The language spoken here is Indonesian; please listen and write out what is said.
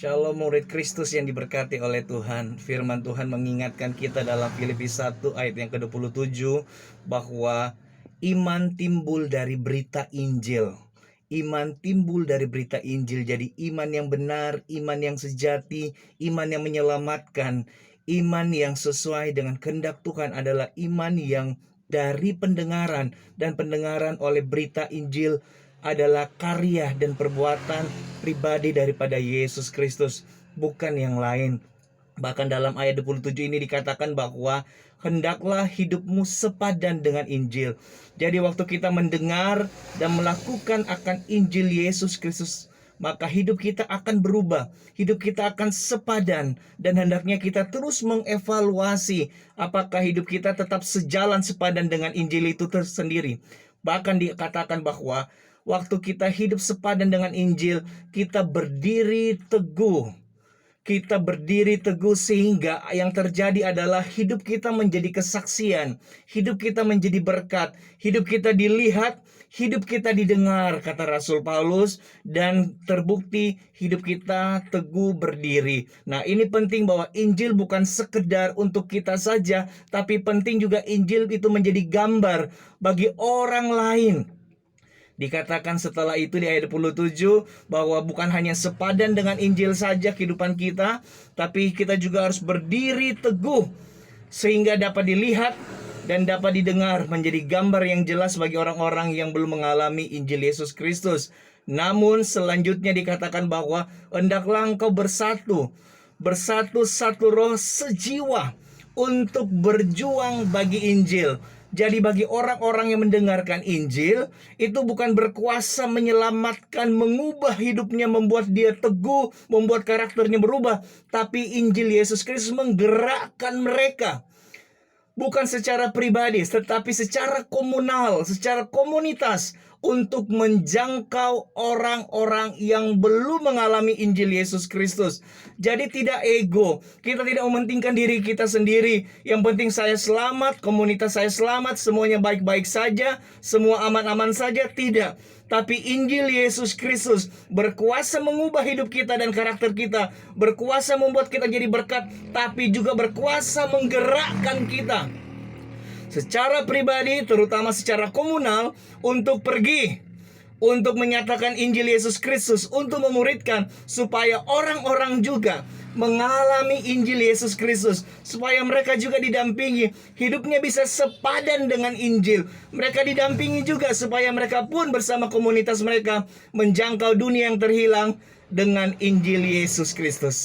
Shalom murid Kristus yang diberkati oleh Tuhan. Firman Tuhan mengingatkan kita dalam Filipi 1 ayat yang ke-27 bahwa iman timbul dari berita Injil. Iman timbul dari berita Injil. Jadi iman yang benar, iman yang sejati, iman yang menyelamatkan, iman yang sesuai dengan kehendak Tuhan adalah iman yang dari pendengaran, dan pendengaran oleh berita Injil adalah karya dan perbuatan pribadi daripada Yesus Kristus, bukan yang lain. Bahkan dalam ayat 27 ini dikatakan bahwa hendaklah hidupmu sepadan dengan Injil. Jadi waktu kita mendengar dan melakukan akan Injil Yesus Kristus, maka hidup kita akan berubah, hidup kita akan sepadan, dan hendaknya kita terus mengevaluasi apakah hidup kita tetap sejalan sepadan dengan Injil itu tersendiri. Bahkan dikatakan bahwa waktu kita hidup sepadan dengan Injil, kita berdiri teguh. Kita berdiri teguh sehingga yang terjadi adalah hidup kita menjadi kesaksian, hidup kita menjadi berkat, hidup kita dilihat, hidup kita didengar, kata Rasul Paulus, dan terbukti hidup kita teguh berdiri. Nah, ini penting bahwa Injil bukan sekedar untuk kita saja, tapi penting juga Injil itu menjadi gambar bagi orang lain. Dikatakan setelah itu di ayat 27 bahwa bukan hanya sepadan dengan Injil saja kehidupan kita, tapi kita juga harus berdiri teguh sehingga dapat dilihat dan dapat didengar, menjadi gambar yang jelas bagi orang-orang yang belum mengalami Injil Yesus Kristus. Namun selanjutnya dikatakan bahwa hendaklah engkau bersatu satu roh sejiwa untuk berjuang bagi Injil. Jadi bagi orang-orang yang mendengarkan Injil, itu bukan berkuasa menyelamatkan, mengubah hidupnya, membuat dia teguh, membuat karakternya berubah, tapi Injil Yesus Kristus menggerakkan mereka. Bukan secara pribadi, tetapi secara komunal, secara komunitas, untuk menjangkau orang-orang yang belum mengalami Injil Yesus Kristus. Jadi tidak ego, kita tidak mementingkan diri kita sendiri. Yang penting saya selamat, komunitas saya selamat, semuanya baik-baik saja, semua aman-aman saja. Tidak, tapi Injil Yesus Kristus berkuasa mengubah hidup kita dan karakter kita, berkuasa membuat kita jadi berkat, tapi juga berkuasa menggerakkan kita secara pribadi, terutama secara komunal, untuk pergi, untuk menyatakan Injil Yesus Kristus, untuk memuridkan, supaya orang-orang juga mengalami Injil Yesus Kristus, supaya mereka juga didampingi, hidupnya bisa sepadan dengan Injil. Mereka didampingi juga supaya mereka pun bersama komunitas mereka menjangkau dunia yang terhilang dengan Injil Yesus Kristus.